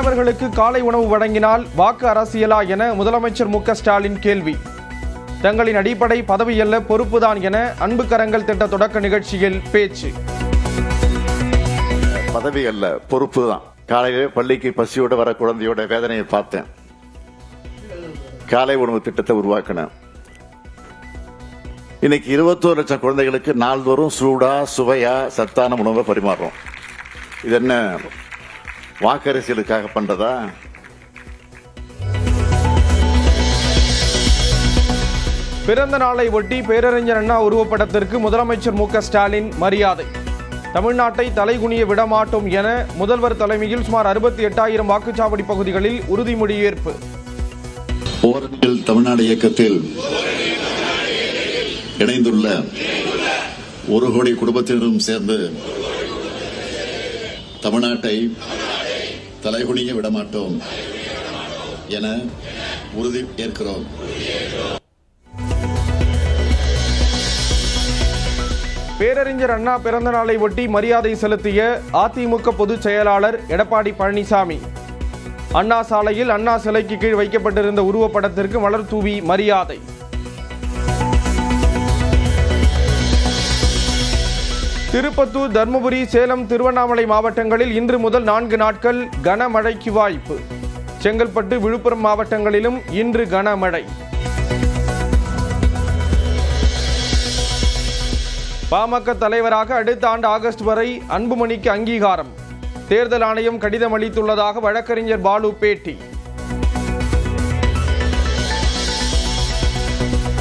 மாணவர்களுக்கு காலை உணவு வழங்கினால் வாக்கு அரசியலா என முதலமைச்சர் மு க ஸ்டாலின் கேள்வி. தங்களின் அடிப்படை பதவியல்ல பொறுப்புதான் என அன்பு கரங்கள் திட்ட தொடக்க நிகழ்ச்சியில் பேச்சு. பதவி அல்ல, பொறுப்பு தான். காலையிலே பள்ளிக்கு பசியோட வர குழந்தையோட வேதனையை பார்த்தேன். காலை உணவு திட்டத்தை உருவாக்கினேன். இன்னைக்கு 21 லட்சம் குழந்தைகளுக்கு நாள்தோறும் சூடா சுவையா சத்தான உணவை பரிமாறுறோம். இது என்ன வாக்கரசியலுக்காக பண்றதா? பிறந்த நாளை ஒட்டி பேரறிஞர் அண்ணா உருவப்படத்திற்கு முதலமைச்சர் மு க ஸ்டாலின் மரியாதை. தமிழ்நாட்டை தலைகுனிய விடமாட்டோம் என முதல்வர் தலைமையில் சுமார் 68,000 வாக்குச்சாவடி பகுதிகளில் உறுதிமொழி ஏற்பு. ஓரணியில் தமிழ்நாடு இயக்கத்தில் இணைந்துள்ள 1 கோடி குடும்பத்தினரும் சேர்ந்து தமிழ்நாட்டை தலைகுனிய விடமாட்டோம் என உறுதி ஏற்கிறோம். பேரறிஞர் அண்ணா பிறந்த நாளை ஒட்டி மரியாதை செலுத்திய அதிமுக பொதுச் செயலாளர் எடப்பாடி பழனிசாமி. அண்ணா சாலையில் அண்ணா சிலைக்கு கீழ் வைக்கப்பட்டிருந்த உருவப்படத்திற்கு மலர் தூவி மரியாதை. திருப்பத்தூர், தர்மபுரி, சேலம், திருவண்ணாமலை மாவட்டங்களில் இன்று முதல் 4 நாட்கள் கனமழைக்கு வாய்ப்பு. செங்கல்பட்டு, விழுப்புரம் மாவட்டங்களிலும் இன்று கனமழை. பாமக தலைவராக அடுத்த ஆண்டு ஆகஸ்ட் வரை அன்புமணிக்கு அங்கீகாரம். தேர்தல் ஆணையம் கடிதம் அளித்துள்ளதாக வழக்கறிஞர் பாலு பேட்டி.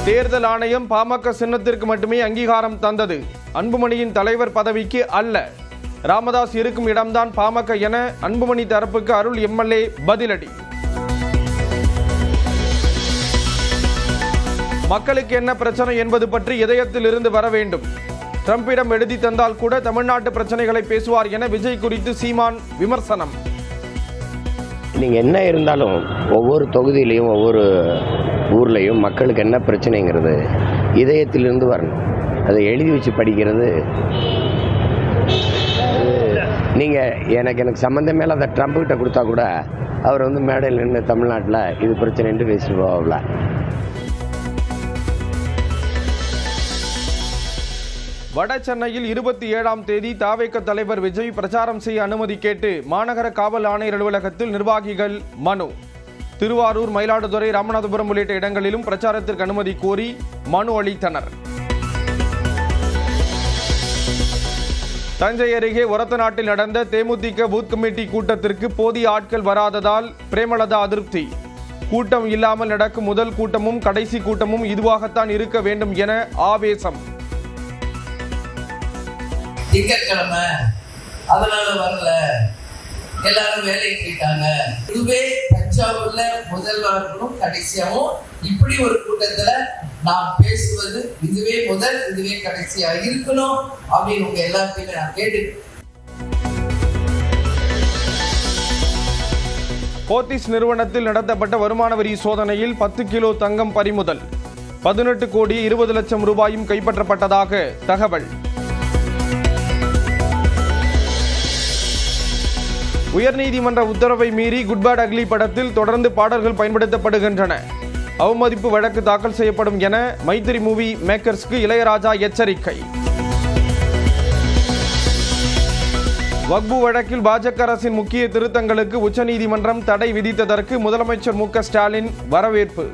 தேர்தல் ஆணையம் பாமக சின்னத்திற்கு மட்டுமே அங்கீகாரம் தந்தது, அன்புமணியின் தலைவர் பதவிக்கு அல்ல. ராமதாஸ் இருக்கும் இடம்தான் பாமக என அன்புமணி தரப்புக்கு அருள் எம்எல்ஏ பதிலடி. மக்களுக்கு என்ன பிரச்சனை என்பது பற்றி இதயத்தில் இருந்து வர வேண்டும். ட்ரம்பிடம் எழுதி தந்தால் கூட தமிழ்நாட்டு பிரச்சனைகளை பேசுவார் என விஜய் குறித்து சீமான் விமர்சனம். நீங்க என்ன இருந்தாலும் ஒவ்வொரு தொகுதியிலையும் ஒவ்வொரு ஊர்லையும் மக்களுக்கு என்ன பிரச்சனைங்கிறது இதயத்திலிருந்து வரணும். அதை எழுதி வச்சு படிக்கிறது நீங்க எனக்கு சம்பந்தமே அதை ட்ரம்ப் கிட்ட கொடுத்தா கூட அவர் மேடையில் நின்று தமிழ்நாட்டில் இது பிரச்சனை என்று பேசிட்டு போவாப்ல. வட சென்னையில் 27ஆம் தேதி தாவேக தலைவர் விஜய் பிரச்சாரம் செய்ய அனுமதி கேட்டு மாநகர காவல் ஆணையர் அலுவலகத்தில் நிர்வாகிகள் மனு. திருவாரூர், மயிலாடுதுறை, ராமநாதபுரம் உள்ளிட்ட இடங்களிலும் பிரச்சாரத்திற்கு அனுமதி கோரி மனு அளித்தனர். தஞ்சை அருகே ஒரத்தநாட்டில் நடந்த தேமுதிக பூத் கமிட்டி கூட்டத்திற்கு போதிய ஆட்கள் வராததால் பிரேமலதா அதிருப்தி. கூட்டம் இல்லாமல் நடக்கும் முதல் கூட்டமும் கடைசி கூட்டமும் இதுவாகத்தான் இருக்க வேண்டும் என ஆவேசம். திங்கட்கிழமை அதனால வரல, எல்லாரும் வேலைக்கு போயிட்டாங்க. இதுவே தஞ்சாவூர்ல முதல்வர்களும் கடைசியாவும் இப்படி ஒரு கூட்டத்துல நாம் பேசுவது இதுவே முதல் இதுவே கடைசியா இருக்கணும் அப்படின்னு உங்க எல்லாத்தையுமே நான் கேட்டு. போத்தீஸ் நிறுவனத்தில் நடத்தப்பட்ட வருமான வரி சோதனையில் 10 கிலோ தங்கம் பறிமுதல். 18 கோடி 20 லட்சம் ரூபாயும் கைப்பற்றப்பட்டதாக தகவல். உயர்நீதிமன்ற உத்தரவை மீறி குட் பேட் அக்லி படத்தில் தொடர்ந்து பாடல்கள் பயன்படுத்தப்படுகின்றன. அவமதிப்பு வழக்கு தாக்கல் செய்யப்படும் என மைத்திரி மூவி மேக்கர்ஸ்க்கு இளையராஜா எச்சரிக்கை. வக்பு வழக்கில் பாஜக அரசின் முக்கிய திருத்தங்களுக்கு உச்சநீதிமன்றம் தடை விதித்ததற்கு முதலமைச்சர் மு க ஸ்டாலின் வரவேற்பு.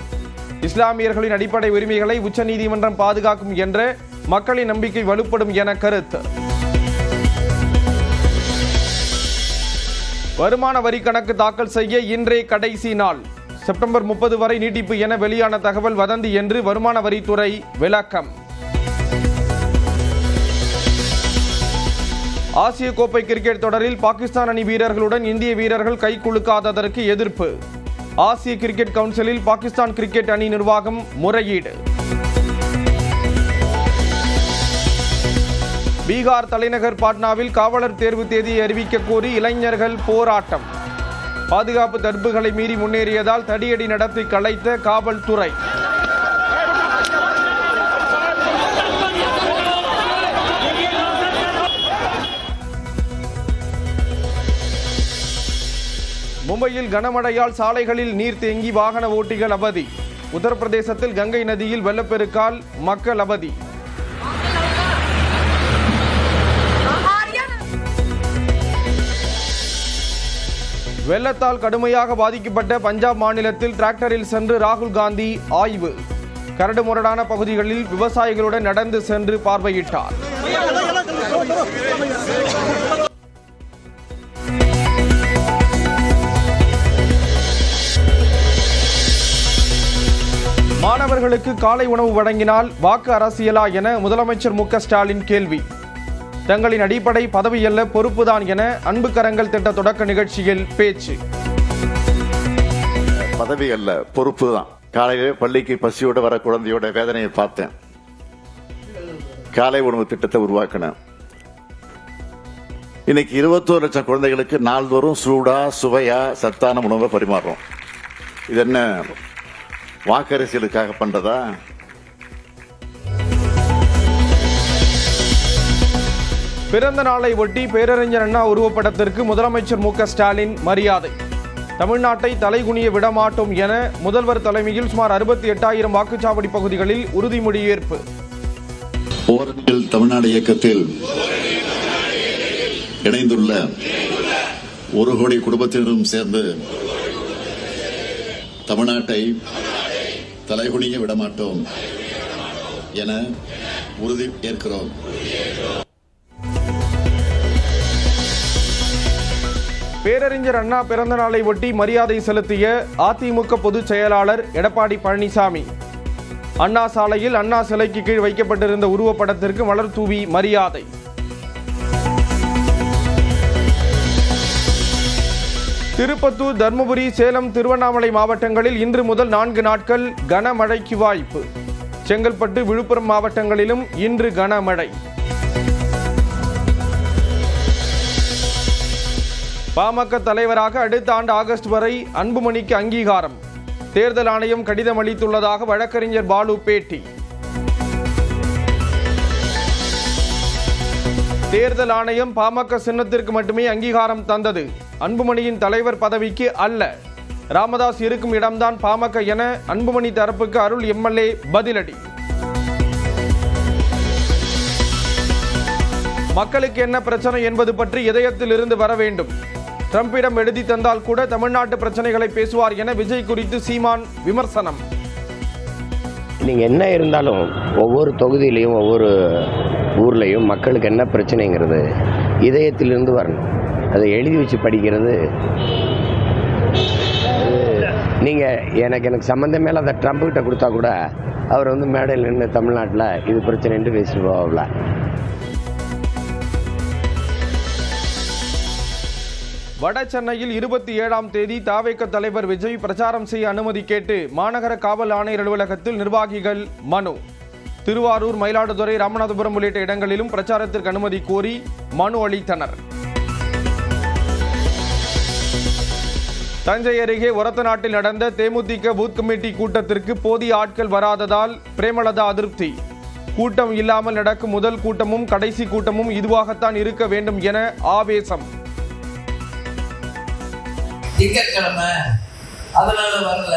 இஸ்லாமியர்களின் அடிப்படை உரிமைகளை உச்சநீதிமன்றம் பாதுகாக்கும் என்ற மக்களின் நம்பிக்கை வலுப்படும் என கருத்து. வருமான வரி கணக்கு தாக்கல் செய்ய இன்றே கடைசி நாள். செப்டம்பர் 30 வரை நீட்டிப்பு என வெளியான தகவல் வதந்தி என்று வருமான வரித்துறை விளக்கம். ஆசிய கோப்பை கிரிக்கெட் தொடரில் பாகிஸ்தான் அணி வீரர்களுடன் இந்திய வீரர்கள் கை குலுக்காததற்கு எதிர்ப்பு. ஆசிய கிரிக்கெட் கவுன்சிலில் பாகிஸ்தான் கிரிக்கெட் அணி நிர்வாகம் முறையீடு. பீகார் தலைநகர் பாட்னாவில் காவலர் தேர்வு தேதியை அறிவிக்க கோரி இளைஞர்கள் போராட்டம். பாதுகாப்பு தடுப்புகளை மீறி முன்னேறியதால் தடியடி நடத்தி கலைத்த காவல்துறை. மும்பையில் கனமழையால் சாலைகளில் நீர் தேங்கி வாகன ஓட்டிகள் அவதி. உத்தரப்பிரதேசத்தில் கங்கை நதியில் வெள்ளப்பெருக்கால் மக்கள் அவதி. வெள்ளத்தால் கடுமையாக பாதிக்கப்பட்ட பஞ்சாப் மாநிலத்தில் டிராக்டரில் சென்று ராகுல் காந்தி ஆய்வு. கரடுமுரடான பகுதிகளில் விவசாயிகளுடன் நடந்து சென்று பார்வையிட்டார். மாணவர்களுக்கு காலை உணவு வழங்கினால் வாக்கு அரசியலா என முதலமைச்சர் மு.க. ஸ்டாலின் கேள்வி. தங்களின் அடிப்படை பதவியல்ல பொறுப்புதான் என அன்பு கரங்கள் திட்ட தொடக்க நிகழ்ச்சியில் பேச்சு. பதவி அல்ல, பொறுப்பு தான். காலையிலே பள்ளிக்கு பசியோட வர குழந்தையோட வேதனையை பார்த்தேன். காலை உணவு திட்டத்தை உருவாக்கினேன். இன்னைக்கு 21 லட்சம் குழந்தைகளுக்கு நாள்தோறும் சூடா சுவையா சத்தான உணவை பரிமாறுறோம். இது என்ன வாக்கரசியலுக்காக பண்றதா? பிறந்த நாளை ஒட்டி பேரறிஞர் அண்ணா உருவப்படத்திற்கு முதலமைச்சர் மு.க. ஸ்டாலின் மரியாதை. தமிழ்நாட்டை தலைகுனிய விடமாட்டோம் என முதல்வர் தலைமையில் சுமார் 68,000 வாக்குச்சாவடி பகுதிகளில் உறுதிமொழி ஏற்பு. ஓரத்தில் தமிழ்நாடு இயக்கத்தில் இணைந்துள்ள 1 கோடி குடும்பத்தினரும் சேர்ந்து தமிழ்நாட்டை தலைகுனிய விடமாட்டோம் என உறுதி ஏற்கிறோம். பேரறிஞர் அண்ணா பிறந்த நாளை ஒட்டி மரியாதை செலுத்திய அதிமுக பொதுச் செயலாளர் எடப்பாடி பழனிசாமி. அண்ணா சாலையில் அண்ணா சிலைக்கு கீழ் வைக்கப்பட்டிருந்த உருவப்படத்திற்கு மலர் தூவி மரியாதை. திருப்பத்தூர், தர்மபுரி, சேலம், திருவண்ணாமலை மாவட்டங்களில் இன்று முதல் 4 நாட்கள் கனமழைக்கு வாய்ப்பு. செங்கல்பட்டு, விழுப்புரம் மாவட்டங்களிலும் இன்று கனமழை. பாமக தலைவராக அடுத்த ஆண்டு ஆகஸ்ட் வரை அன்புமணிக்கு அங்கீகாரம். தேர்தல் ஆணையம் கடிதம் அளித்துள்ளதாக வழக்கறிஞர் பாலு பேட்டி. தேர்தல் ஆணையம் பாமக சின்னத்திற்கு மட்டுமே அங்கீகாரம் தந்தது, அன்புமணியின் தலைவர் பதவிக்கு அல்ல. ராமதாஸ் இருக்கும் இடம்தான் பாமக என அன்புமணி தரப்புக்கு அருள் எம்எல்ஏ பதிலடி. மக்களுக்கு என்ன பிரச்சனை என்பது பற்றி இதயத்தில் இருந்து வர வேண்டும். ட்ரம்பிடம் எழுதி தந்தால் கூட தமிழ்நாட்டு பிரச்சனைகளை பேசுவார் என விஜய் குறித்து சீமான் விமர்சனம். நீங்க என்ன இருந்தாலும் ஒவ்வொரு தொகுதியிலையும் ஒவ்வொரு ஊர்லேயும் மக்களுக்கு என்ன பிரச்சனைங்கிறது இதயத்திலிருந்து வரணும். அதை எழுதி வச்சு படிக்கிறது நீங்கள் எனக்கு சம்மந்தமே அதை ட்ரம்ப் கிட்ட கொடுத்தா கூட அவர் மேடையில் நின்று தமிழ்நாட்டில் இது பிரச்சனைன்னு பேசிட்டு போவாப்ல. வட சென்னையில் 27ஆம் தேதி தாவேக தலைவர் விஜய் பிரச்சாரம் செய்ய அனுமதி கேட்டு மாநகர காவல் ஆணையர் அலுவலகத்தில் நிர்வாகிகள் மனு. திருவாரூர், மயிலாடுதுறை, ராமநாதபுரம் உள்ளிட்ட இடங்களிலும் பிரச்சாரத்திற்கு அனுமதி கோரி மனு அளித்தனர். தஞ்சை அருகே ஒரத்தநாட்டில் நடந்த தேமுதிக பூத் கமிட்டி கூட்டத்திற்கு போதிய ஆட்கள் வராததால் பிரேமலதா அதிருப்தி. கூட்டம் இல்லாமல் நடக்கும் முதல் கூட்டமும் கடைசி கூட்டமும் இதுவாகத்தான் இருக்க வேண்டும் என ஆவேசம். திங்கட்கிழமை அதனால வரல,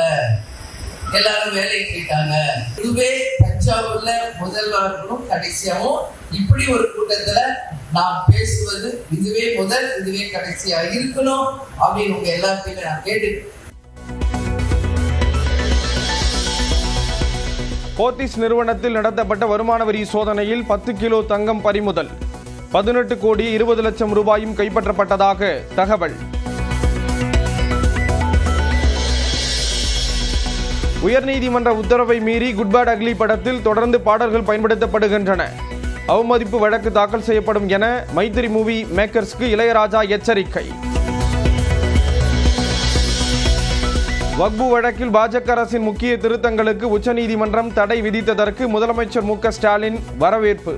எல்லாரும் வேலைக்கு போயிட்டாங்க. இதுவே தஞ்சாவூர்ல முதல்வர்களும் கடைசியாவும் இப்படி ஒரு கூட்டத்துல நாம் பேசுவது இதுவே முதல், இதுவே கடைசியா இருக்கணும் அப்படின்னு உங்க எல்லாத்தையுமே நான் கேட்டு. போத்தீஸ் நிறுவனத்தில் நடத்தப்பட்ட வருமான வரி சோதனையில் 10 கிலோ தங்கம் பறிமுதல். 18 கோடி 20 லட்சம் ரூபாயும் கைப்பற்றப்பட்டதாக தகவல். உயர்நீதிமன்ற உத்தரவை மீறி குட் பேட் அக்லி படத்தில் தொடர்ந்து பாடல்கள் பயன்படுத்தப்படுகின்றன. அவமதிப்பு வழக்கு தாக்கல் செய்யப்படும் என மைத்திரி மூவி மேக்கர்ஸ்க்கு இளையராஜா எச்சரிக்கை. வக்பு வழக்கில் பாஜக அரசின் முக்கிய திருத்தங்களுக்கு உச்சநீதிமன்றம் தடை விதித்ததற்கு முதலமைச்சர் மு.க. ஸ்டாலின் வரவேற்பு.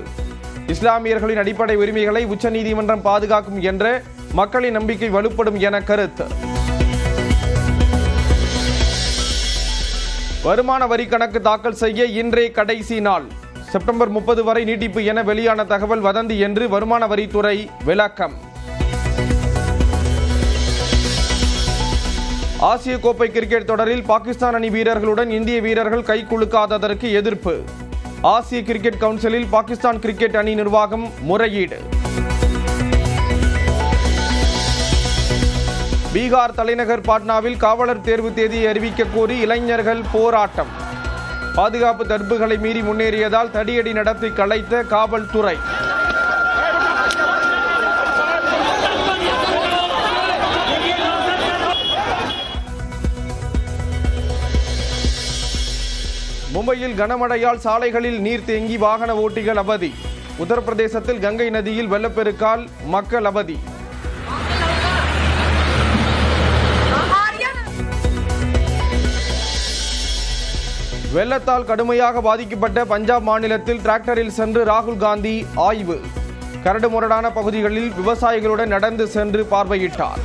இஸ்லாமியர்களின் அடிப்படை உரிமைகளை உச்சநீதிமன்றம் பாதுகாக்கும் என்ற மக்களின் நம்பிக்கை வலுப்படும் என கருத்து. வருமான வரி கணக்கு தாக்கல் செய்ய இன்றே கடைசி நாள். செப்டம்பர் 30 வரை நீட்டிப்பு என வெளியான தகவல் வதந்தி என்று வருமான வரித்துறை விளக்கம். ஆசிய கோப்பை கிரிக்கெட் தொடரில் பாகிஸ்தான் அணி வீரர்களுடன் இந்திய வீரர்கள் கைகுலுக்காததற்கு எதிர்ப்பு. ஆசிய கிரிக்கெட் கவுன்சிலில் பாகிஸ்தான் கிரிக்கெட் அணி நிர்வாகம் முறையீடு. பீகார் தலைநகர் பாட்னாவில் காவலர் தேர்வு தேதியை அறிவிக்க கோரி இளைஞர்கள் போராட்டம். பாதுகாப்பு தடுப்புகளை மீறி முன்னேறியதால் தடியடி நடத்தி கலைத்த காவல்துறை. மும்பையில் கனமழையால் சாலைகளில் நீர் தேங்கி வாகன ஓட்டிகள் அவதி. உத்தரப்பிரதேசத்தில் கங்கை நதியில் வெள்ளப்பெருக்கால் மக்கள் அவதி. வெள்ளத்தால் கடுமையாக பாதிக்கப்பட்ட பஞ்சாப் மாநிலத்தில் டிராக்டரில் சென்று ராகுல் காந்தி ஆய்வு. கரடுமுரடான பகுதிகளில் விவசாயிகளுடன் நடந்து சென்று பார்வையிட்டார்.